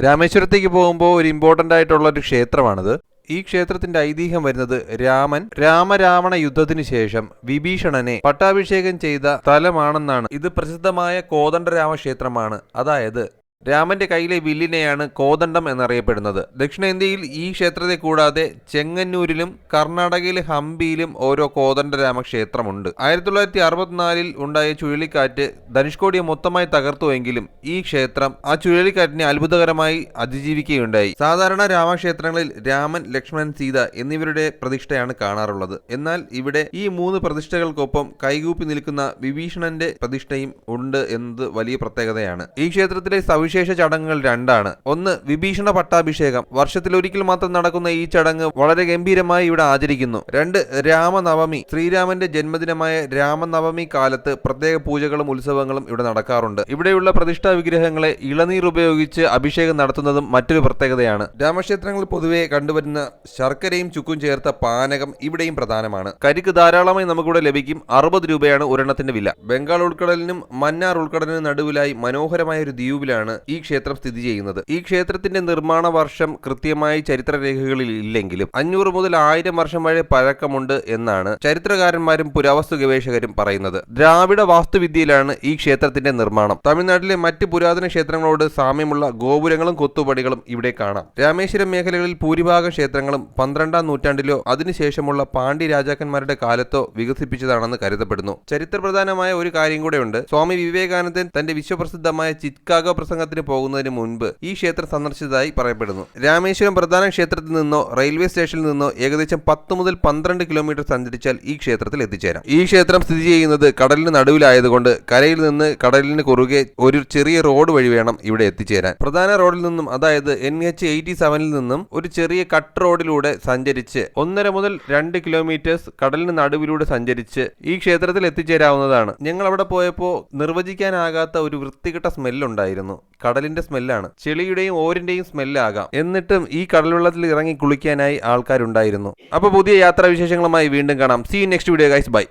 രാമേശ്വരത്തേക്ക് പോകുമ്പോൾ ഒരു ഇമ്പോർട്ടൻ്റ് ആയിട്ടുള്ള ഒരു ക്ഷേത്രമാണിത്. ഈ ക്ഷേത്രത്തിന്റെ ഐതിഹ്യം വരുന്നത് രാമരാവണ യുദ്ധത്തിന് ശേഷം വിഭീഷണനെ പട്ടാഭിഷേകം ചെയ്ത സ്ഥലമാണെന്നാണ്. ഇത് പ്രസിദ്ധമായ കോദണ്ഡരാമ ക്ഷേത്രമാണ്. അതായത് രാമന്റെ കയ്യിലെ വില്ലിനെയാണ് കോദണ്ഡം എന്നറിയപ്പെടുന്നത്. ദക്ഷിണേന്ത്യയിൽ ഈ ക്ഷേത്രത്തെ കൂടാതെ ചെങ്ങന്നൂരിലും കർണാടകയിലെ ഹംപിയിലും ഓരോ കോദണ്ഡരാമ ക്ഷേത്രമുണ്ട്. 1964 ഉണ്ടായ ചുഴലിക്കാറ്റ് ധനുഷ്കോടിയെ മൊത്തമായി തകർത്തുവെങ്കിലും ഈ ക്ഷേത്രം ആ ചുഴലിക്കാറ്റിനെ അത്ഭുതകരമായി അതിജീവിക്കുകയുണ്ടായി. സാധാരണ രാമക്ഷേത്രങ്ങളിൽ രാമൻ, ലക്ഷ്മണൻ, സീത എന്നിവരുടെ പ്രതിഷ്ഠയാണ് കാണാറുള്ളത്. എന്നാൽ ഇവിടെ ഈ 3 പ്രതിഷ്ഠകൾക്കൊപ്പം കൈകൂപ്പി നിൽക്കുന്ന വിഭീഷണന്റെ പ്രതിഷ്ഠയും ഉണ്ട് എന്നത് വലിയ പ്രത്യേകതയാണ്. ഈ ക്ഷേത്രത്തിലെ സവിശേഷ ചടങ്ങുകൾ 2 ഒന്ന്, വിഭീഷണ പട്ടാഭിഷേകം. വർഷത്തിലൊരിക്കൽ മാത്രം നടക്കുന്ന ഈ ചടങ്ങ് വളരെ ഗംഭീരമായി ഇവിടെ ആചരിക്കുന്നു. 2, രാമനവമി. ശ്രീരാമന്റെ ജന്മദിനമായ രാമനവമി കാലത്ത് പ്രത്യേക പൂജകളും ഉത്സവങ്ങളും ഇവിടെ നടക്കാറുണ്ട്. ഇവിടെയുള്ള പ്രതിഷ്ഠാ വിഗ്രഹങ്ങളെ ഇളനീർ ഉപയോഗിച്ച് അഭിഷേകം നടത്തുന്നതും മറ്റൊരു പ്രത്യേകതയാണ്. രാമക്ഷേത്രങ്ങളിൽ പൊതുവെ കണ്ടുവരുന്ന ശർക്കരയും ചുക്കും ചേർത്ത പാനകം ഇവിടെയും പ്രധാനമാണ്. കരിക്ക് ധാരാളമായി നമുക്കിവിടെ ലഭിക്കും. 60 രൂപയാണ് ഒരെണ്ണത്തിന്റെ വില. ബംഗാൾ ഉൾക്കടലിനും മന്നാർ ഉൾക്കടലിനും നടുവിലായി മനോഹരമായ ഒരു ദ്വീപിലാണ് ഈ ക്ഷേത്രം സ്ഥിതി ചെയ്യുന്നത്. ഈ ക്ഷേത്രത്തിന്റെ നിർമ്മാണ വർഷം കൃത്യമായി ചരിത്രരേഖകളിൽ ഇല്ലെങ്കിലും 500 മുതൽ 1000 വർഷം വരെ പഴക്കമുണ്ട് എന്നാണ് ചരിത്രകാരന്മാരും പുരാവസ്തു ഗവേഷകരും പറയുന്നത്. ദ്രാവിഡ വാസ്തുവിദ്യയിലാണ് ഈ ക്ഷേത്രത്തിന്റെ നിർമ്മാണം. തമിഴ്നാട്ടിലെ മറ്റ് പുരാതന ക്ഷേത്രങ്ങളോട് സാമ്യമുള്ള ഗോപുരങ്ങളും കൊത്തുപടികളും ഇവിടെ കാണാം. രാമേശ്വരം മേഖലകളിൽ ഭൂരിഭാഗം ക്ഷേത്രങ്ങളും 12ാം നൂറ്റാണ്ടിലോ അതിനുശേഷമുള്ള പാണ്ഡ്യ രാജാക്കന്മാരുടെ കാലത്തോ വികസിപ്പിച്ചതാണെന്ന് കരുതപ്പെടുന്നു. ചരിത്രപ്രധാനമായ ഒരു കാര്യം കൂടെ ഉണ്ട്. സ്വാമി വിവേകാനന്ദൻ തന്റെ വിശ്വപ്രസിദ്ധമായ ചിക്കാഗോ പ്രസംഗത്തിന് പോകുന്നതിന് മുൻപ് ഈ ക്ഷേത്രം സന്ദർശിച്ചതായി പറയപ്പെടുന്നു. രാമേശ്വരം പ്രധാന ക്ഷേത്രത്തിൽ നിന്നോ റെയിൽവേ സ്റ്റേഷനിൽ നിന്നോ ഏകദേശം 10 മുതൽ 12 കിലോമീറ്റർ സഞ്ചരിച്ചാൽ ഈ ക്ഷേത്രത്തിൽ എത്തിച്ചേരാം. ഈ ക്ഷേത്രം സ്ഥിതി ചെയ്യുന്നത് കടലിന് നടുവിലായതുകൊണ്ട് കരയിൽ നിന്ന് കടലിന് കുറുകെ ഒരു ചെറിയ റോഡ് വഴി വേണം ഇവിടെ എത്തിച്ചേരാൻ. പ്രധാന റോഡിൽ നിന്നും, അതായത് NH87 നിന്നും ഒരു ചെറിയ കട്ട് റോഡിലൂടെ സഞ്ചരിച്ച് 1.5 മുതൽ 2 കിലോമീറ്റേഴ്സ് കടലിന് നടുവിലൂടെ സഞ്ചരിച്ച് ഈ ക്ഷേത്രത്തിൽ എത്തിച്ചേരാവുന്നതാണ്. ഞങ്ങൾ അവിടെ പോയപ്പോൾ നിർവചിക്കാനാകാത്ത ഒരു വൃത്തികെട്ട സ്മെല്ലുണ്ടായിരുന്നു. കടലിന്റെ സ്മെല്ലാണ്. ചെളിയുടെയും ഓരിന്റെയും സ്മെല്ലാകാം. എന്നിട്ടും ഈ കടൽവെള്ളത്തിൽ ഇറങ്ങി കുളിക്കാനായി ആൾക്കാരുണ്ടായിരുന്നു. അപ്പോൾ പുതിയ യാത്രാവിശേഷങ്ങളുമായി വീണ്ടും കാണാം. See you next video guys. By.